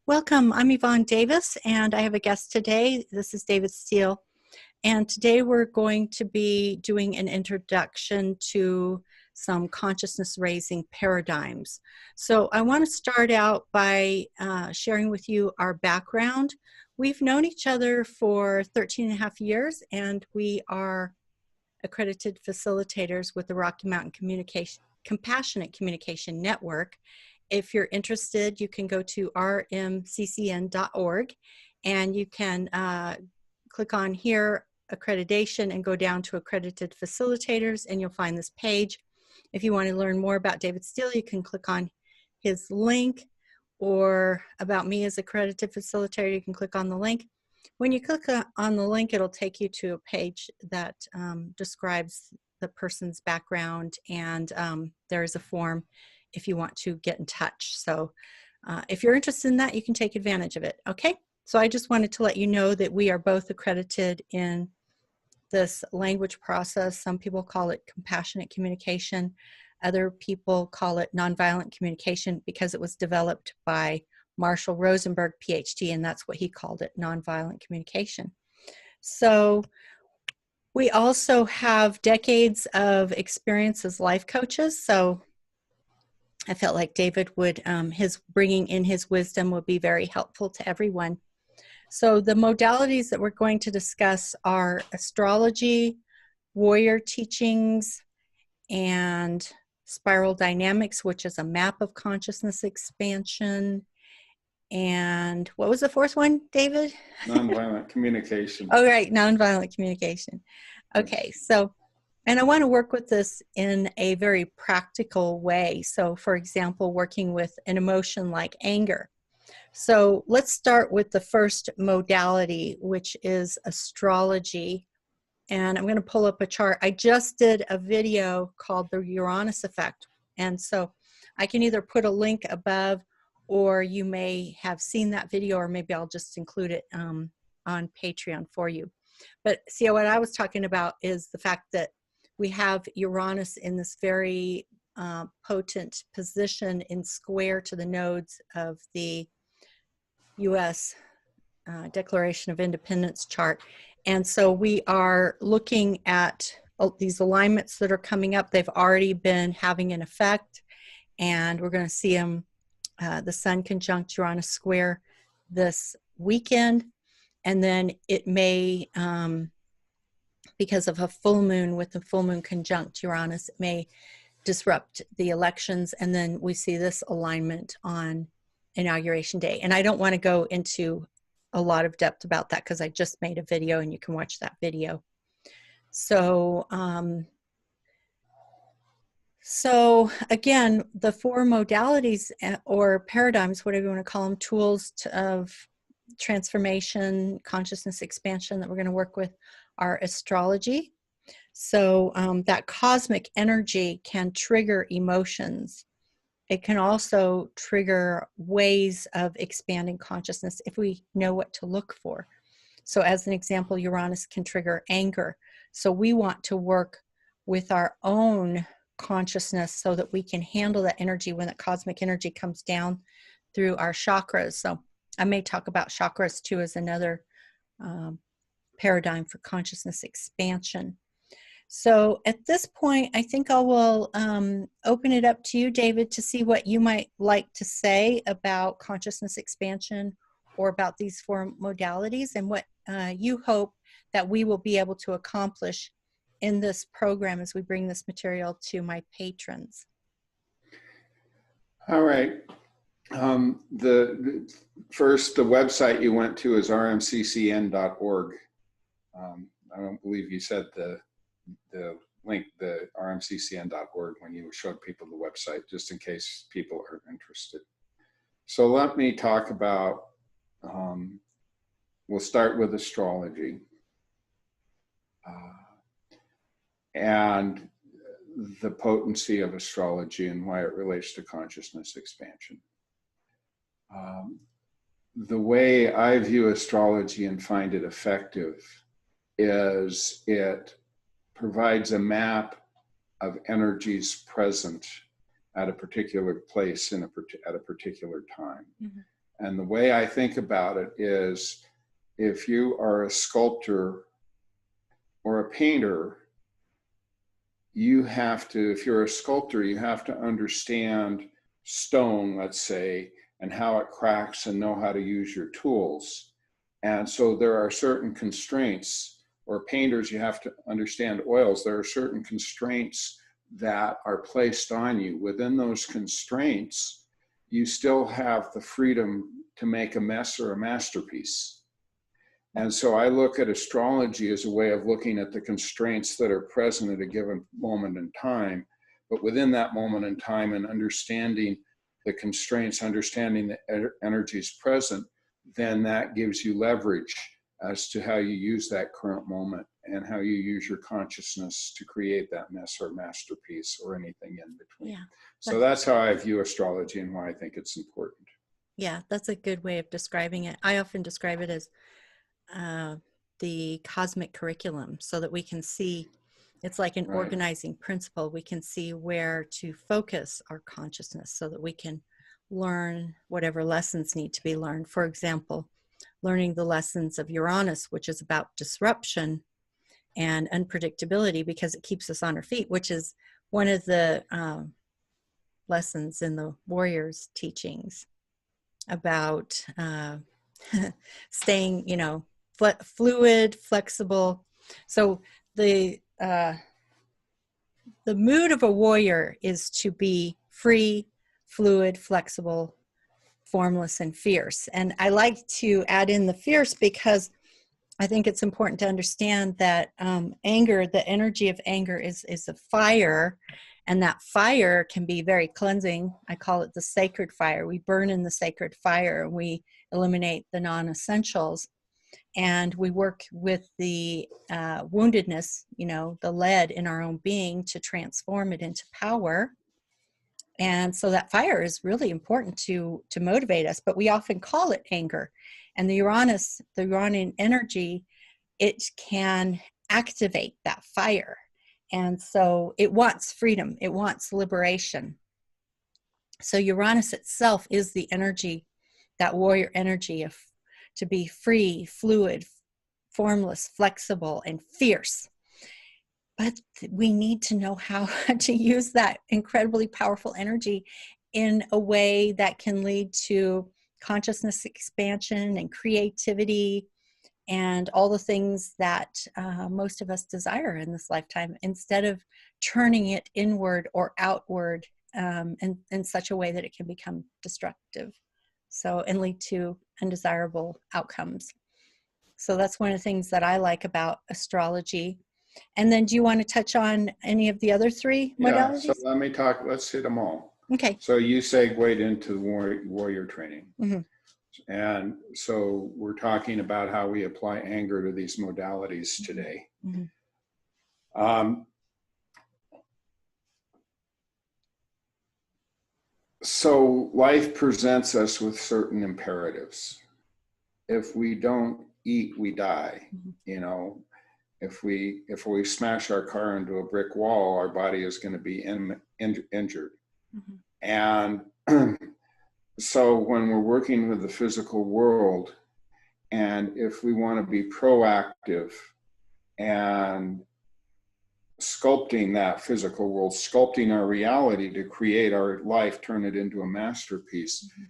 Welcome. I'm Yvonne Davis, and I have a guest today. This is David Steele, and today we're going to be doing an introduction to some consciousness-raising paradigms. So I want to start out by sharing with you our background. We've known each other for 13 and a half years, and we are accredited facilitators with the Rocky Mountain Compassionate Communication Network. If you're interested, you can go to rmccn.org and you can click on here, accreditation, and go down to accredited facilitators, and you'll find this page. If you want to learn more about David Steele, you can click on his link, or about me as accredited facilitator, you can click on the link. When you click on the link, it'll take you to a page that describes the person's background, and there is a form if you want to get in touch. So if you're interested in that, you can take advantage of it. Okay, so I just wanted to let you know that we are both accredited in this language process. Some people call it compassionate communication. Other people call it nonviolent communication because it was developed by Marshall Rosenberg, PhD, and that's what he called it, nonviolent communication. So we also have decades of experience as life coaches. So I felt like David would, his bringing in his wisdom would be very helpful to everyone. So the modalities that we're going to discuss are astrology, warrior teachings, and spiral dynamics, which is a map of consciousness expansion. And what was the fourth one, David? Nonviolent communication. Oh, right, nonviolent communication. Okay, so, and I want to work with this in a very practical way. So, for example, working with an emotion like anger. So let's start with the first modality, which is astrology. And I'm going to pull up a chart. I just did a video called the Uranus effect. And so I can either put a link above, or you may have seen that video, or maybe I'll just include it on Patreon for you. But see, what I was talking about is the fact that we have Uranus in this very potent position in square to the nodes of the U.S. Declaration of Independence chart. And so we are looking at these alignments that are coming up. They've already been having an effect, and we're going to see them, the Sun conjunct Uranus square this weekend. And then it may, because of a full moon with the full moon conjunct Uranus, it may disrupt the elections. And then we see this alignment on Inauguration Day. And I don't want to go into a lot of depth about that because I just made a video, and you can watch that video. So, so again, the four modalities or paradigms, whatever you want to call them, tools of transformation, consciousness expansion that we're going to work with are astrology. So that cosmic energy can trigger emotions. It can also trigger ways of expanding consciousness if we know what to look for. So as an example, Uranus can trigger anger. So we want to work with our own consciousness so that we can handle that energy when that cosmic energy comes down through our chakras. So I may talk about chakras too as another paradigm for consciousness expansion. So at this point, I think I will open it up to you, David, to see what you might like to say about consciousness expansion or about these four modalities, and what you hope that we will be able to accomplish in this program as we bring this material to my patrons. All right. The website you went to is rmccn.org. I don't believe you said the link, the rmccn.org, when you showed people the website, just in case people are interested. So let me talk about, we'll start with astrology and the potency of astrology and why it relates to consciousness expansion. The way I view astrology and find it effective is it provides a map of energies present at a particular place at a particular time. Mm-hmm. And the way I think about it is, if you are a sculptor or a painter, you have to, if you're a sculptor, you have to understand stone, let's say, and how it cracks and know how to use your tools. And so there are certain constraints, or painters, you have to understand oils. There are certain constraints that are placed on you. Within those constraints, you still have the freedom to make a mess or a masterpiece. And so I look at astrology as a way of looking at the constraints that are present at a given moment in time, but within that moment in time, and understanding the constraints, understanding the energies present, then that gives you leverage as to how you use that current moment and how you use your consciousness to create that mess or masterpiece or anything in between. Yeah. So that's how I view astrology and why I think it's important. Yeah, that's a good way of describing it. I often describe it as the cosmic curriculum, so that we can see, it's like an Right. organizing principle. We can see where to focus our consciousness so that we can learn whatever lessons need to be learned. For example, learning the lessons of Uranus, which is about disruption and unpredictability, because it keeps us on our feet, which is one of the lessons in the warriors' teachings about staying, fluid, flexible. So the mood of a warrior is to be free, fluid, flexible, formless, and fierce. And I like to add in the fierce because I think it's important to understand that anger, the energy of anger is a fire, and that fire can be very cleansing. I call it the sacred fire. We burn in the sacred fire. We eliminate the non-essentials, and we work with the woundedness, the lead in our own being, to transform it into power. And so that fire is really important to motivate us, but we often call it anger. And the Uranian energy, it can activate that fire. And so it wants freedom, it wants liberation. So Uranus itself is the energy, that warrior energy of to be free, fluid, formless, flexible, and fierce. But we need to know how to use that incredibly powerful energy in a way that can lead to consciousness expansion and creativity and all the things that most of us desire in this lifetime, instead of turning it inward or outward in such a way that it can become destructive, and lead to undesirable outcomes. So that's one of the things that I like about astrology. And then do you want to touch on any of the other three modalities? Yeah, so let's hit them all. Okay. So you segued into warrior training. Mm-hmm. And so we're talking about how we apply anger to these modalities today. Mm-hmm. So life presents us with certain imperatives. If we don't eat, we die. Mm-hmm. If we smash our car into a brick wall, our body is going to be injured. Mm-hmm. And so when we're working with the physical world, and if we want to be proactive and sculpting that physical world, sculpting our reality to create our life, turn it into a masterpiece, mm-hmm.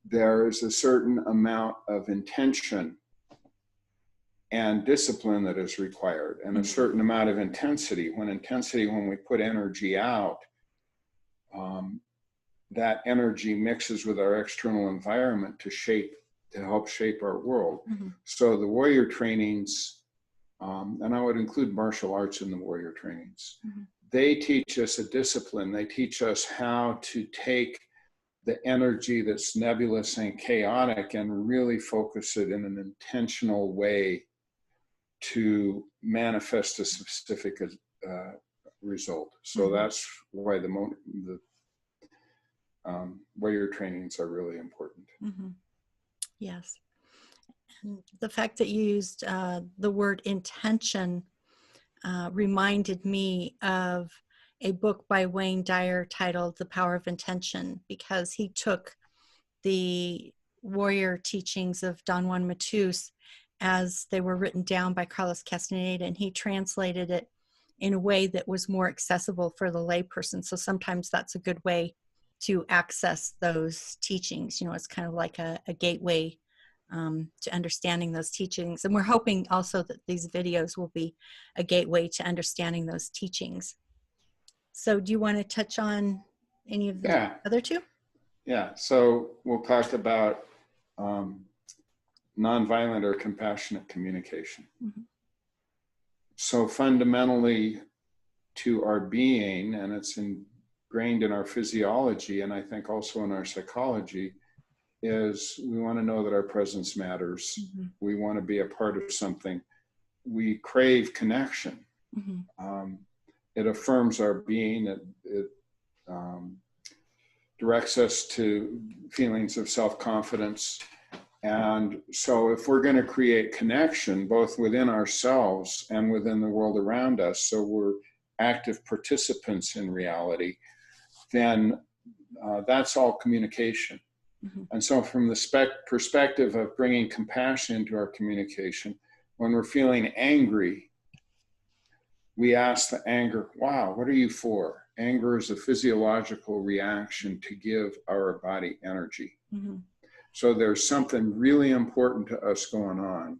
there is a certain amount of intention and discipline that is required, and a certain amount of intensity. When we put energy out, that energy mixes with our external environment to help shape our world. Mm-hmm. So the warrior trainings, and I would include martial arts in the warrior trainings, mm-hmm. they teach us a discipline. They teach us how to take the energy that's nebulous and chaotic and really focus it in an intentional way to manifest a specific result. So mm-hmm. that's why the warrior trainings are really important. Mm-hmm. Yes. And the fact that you used the word intention reminded me of a book by Wayne Dyer titled The Power of Intention, because he took the warrior teachings of Don Juan Matus as they were written down by Carlos Castaneda, and he translated it in a way that was more accessible for the layperson. So sometimes that's a good way to access those teachings. You know, it's kind of like a gateway to understanding those teachings. And we're hoping also that these videos will be a gateway to understanding those teachings. So do you want to touch on any of the other two? Yeah, so we'll talk about nonviolent or compassionate communication. Mm-hmm. So fundamentally to our being, and it's ingrained in our physiology, and I think also in our psychology, is we want to know that our presence matters. Mm-hmm. We want to be a part of something. We crave connection. Mm-hmm. It affirms our being. It directs us to feelings of self-confidence. And so if we're going to create connection, both within ourselves and within the world around us, so we're active participants in reality, then that's all communication. Mm-hmm. And so from the perspective of bringing compassion into our communication, when we're feeling angry, we ask the anger, wow, what are you for? Anger is a physiological reaction to give our body energy. Mm-hmm. So there's something really important to us going on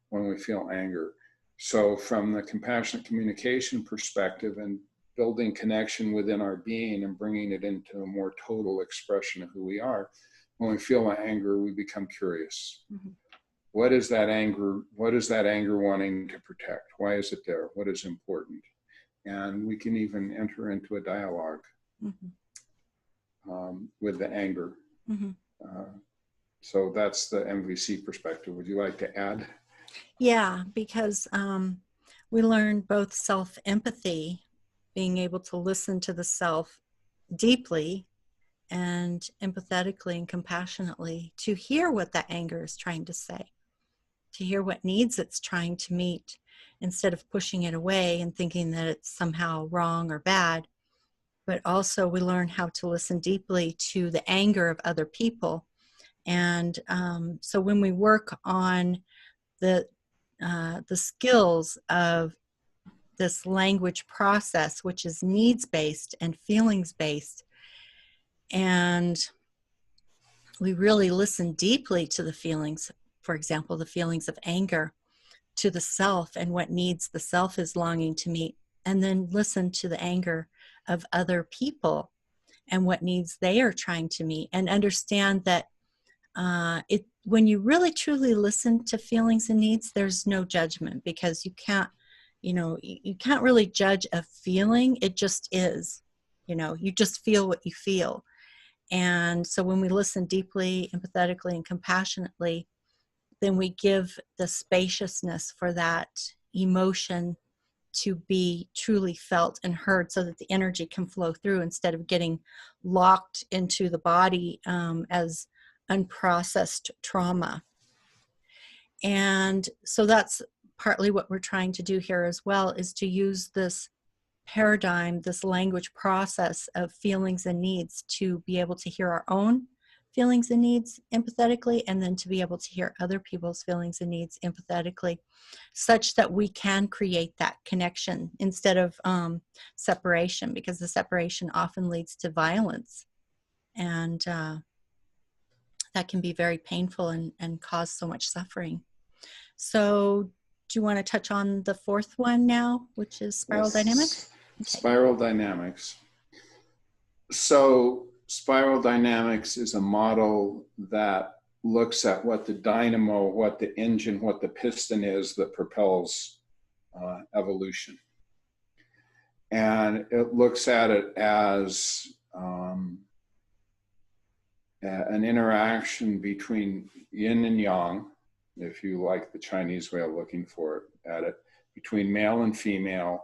when we feel anger. So from the compassionate communication perspective and building connection within our being and bringing it into a more total expression of who we are, when we feel anger, we become curious. Mm-hmm. What is that anger? What is that anger wanting to protect? Why is it there? What is important? And we can even enter into a dialogue with the anger. Mm-hmm. So that's the MVC perspective. Would you like to add? Yeah, because we learn both self-empathy, being able to listen to the self deeply and empathetically and compassionately to hear what that anger is trying to say, to hear what needs it's trying to meet, instead of pushing it away and thinking that it's somehow wrong or bad. But also we learn how to listen deeply to the anger of other people. And so when we work on the skills of this language process, which is needs-based and feelings-based, and we really listen deeply to the feelings, for example, the feelings of anger, to the self and what needs the self is longing to meet, and then listen to the anger of other people and what needs they are trying to meet, and understand that when you really truly listen to feelings and needs, there's no judgment, because you can't really judge a feeling. It just is, you just feel what you feel. And so when we listen deeply, empathetically, and compassionately, then we give the spaciousness for that emotion to be truly felt and heard, so that the energy can flow through instead of getting locked into the body as unprocessed trauma. And so that's partly what we're trying to do here as well, is to use this paradigm, this language process of feelings and needs, to be able to hear our own feelings and needs empathetically, and then to be able to hear other people's feelings and needs empathetically, such that we can create that connection instead of separation, because the separation often leads to violence, and that can be very painful and cause so much suffering. So do you want to touch on the fourth one now, which is spiral dynamics? Okay. Spiral dynamics. So spiral dynamics is a model that looks at what the dynamo, what the engine, what the piston is that propels evolution. And it looks at it as an interaction between yin and yang, if you like the Chinese way of looking at it, between male and female,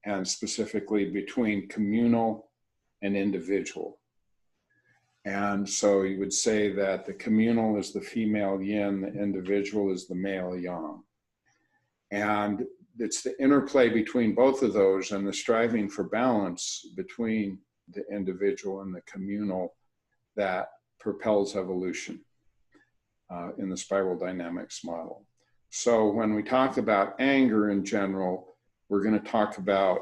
and specifically between communal and individual. And so you would say that the communal is the female yin, the individual is the male yang. And it's the interplay between both of those and the striving for balance between the individual and the communal that propels evolution in the spiral dynamics model. So when we talk about anger in general, we're going to talk about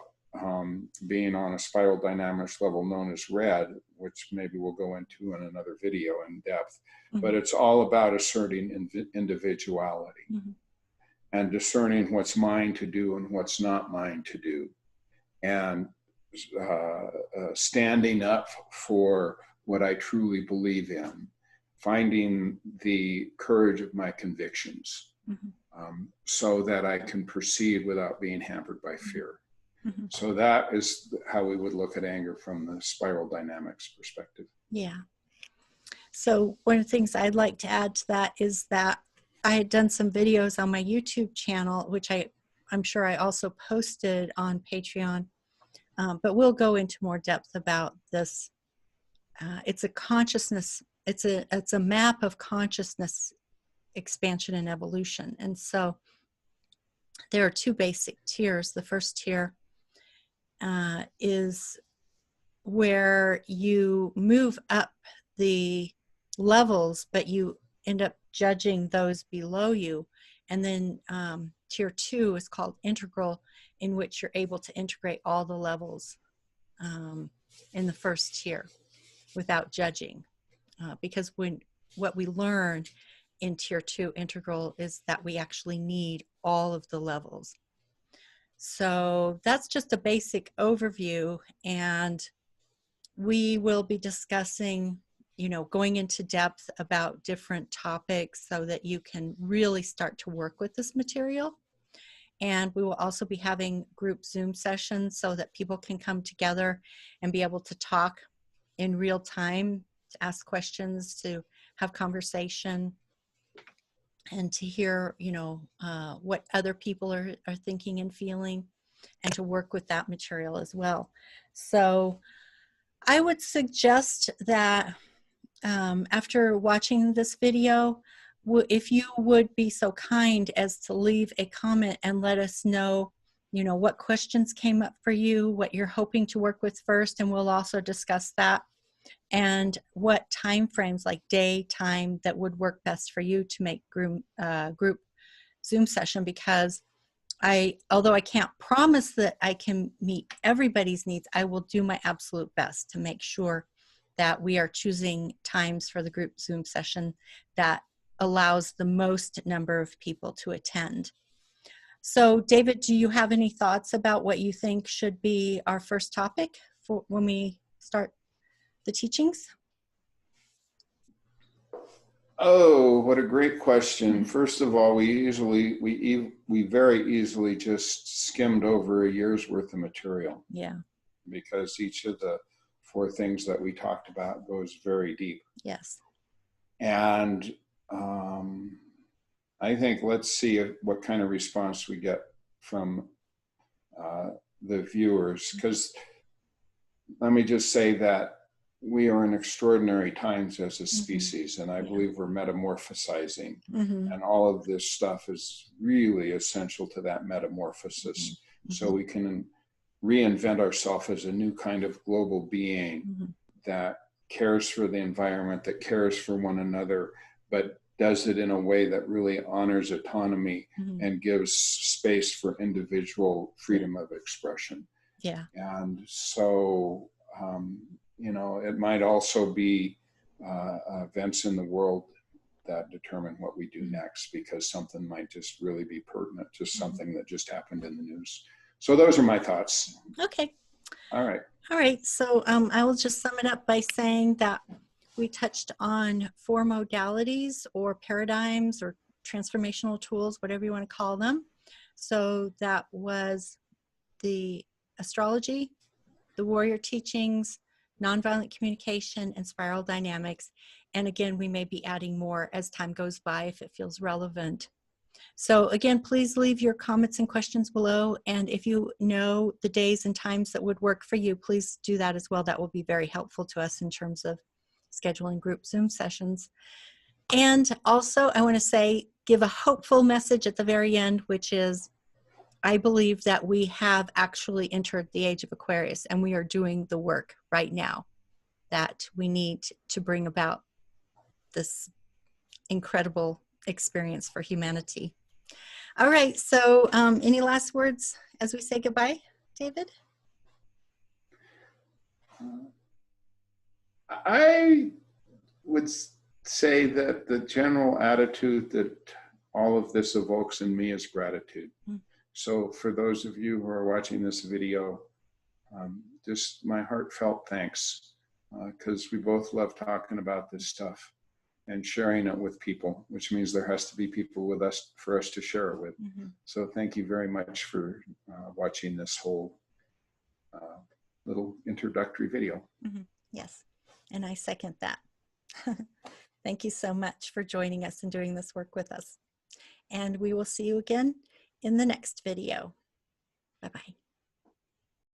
being on a spiral dynamics level known as red, which maybe we'll go into in another video in depth. Mm-hmm. But it's all about asserting individuality mm-hmm. and discerning what's mine to do and what's not mine to do, and standing up for what I truly believe in, finding the courage of my convictions mm-hmm. So that I can proceed without being hampered by fear. Mm-hmm. So that is how we would look at anger from the spiral dynamics perspective. Yeah. So one of the things I'd like to add to that is that I had done some videos on my YouTube channel, which I'm sure I also posted on Patreon, but we'll go into more depth about this. It's a consciousness, it's a map of consciousness expansion and evolution. And so there are two basic tiers. The first tier is where you move up the levels, but you end up judging those below you. And then tier 2 is called integral, in which you're able to integrate all the levels in the first tier without judging. Because what we learn in tier 2 integral is that we actually need all of the levels. So that's just a basic overview, and we will be discussing, going into depth about different topics so that you can really start to work with this material. And we will also be having group Zoom sessions so that people can come together and be able to talk in real time, to ask questions, to have conversation, and to hear, what other people are thinking and feeling, and to work with that material as well. So I would suggest that after watching this video, if you would be so kind as to leave a comment and let us know, what questions came up for you, what you're hoping to work with first, and we'll also discuss that, and what time frames, like day, time, that would work best for you to make group Zoom session. Because although I can't promise that I can meet everybody's needs, I will do my absolute best to make sure that we are choosing times for the group Zoom session that allows the most number of people to attend. So David, do you have any thoughts about what you think should be our first topic for when we start the teachings? Oh, what a great question. First of all, we very easily just skimmed over a year's worth of material. Yeah. Because each of the 4 things that we talked about goes very deep. Yes. And I think let's see what kind of response we get from the viewers. Because let me just say that we are in extraordinary times as a species, and I believe we're metamorphosizing. And all of this stuff is really essential to that metamorphosis. So we can reinvent ourselves as a new kind of global being that cares for the environment, that cares for one another, but does it in a way that really honors autonomy and gives space for individual freedom of expression. Yeah. And so, it might also be events in the world that determine what we do next, because something might just really be pertinent to something that just happened in the news. So those are my thoughts. Okay. All right. All right. So I will just sum it up by saying that we touched on 4 modalities or paradigms or transformational tools, whatever you want to call them. So that was the astrology, the warrior teachings, nonviolent communication, and spiral dynamics. And again, we may be adding more as time goes by if it feels relevant. So again, please leave your comments and questions below. And if you know the days and times that would work for you, please do that as well. That will be very helpful to us in terms of scheduling group Zoom sessions. And also, I want to give a hopeful message at the very end, which is, I believe that we have actually entered the age of Aquarius, and we are doing the work right now that we need to bring about this incredible experience for humanity. All right, so any last words as we say goodbye, David? I would say that the general attitude that all of this evokes in me is gratitude. So for those of you who are watching this video, just my heartfelt thanks, because we both love talking about this stuff and sharing it with people, which means there has to be people with us for us to share it with. So thank you very much for watching this whole little introductory video. Yes, and I second that. Thank you so much for joining us and doing this work with us. And we will see you again in the next video. Bye-bye.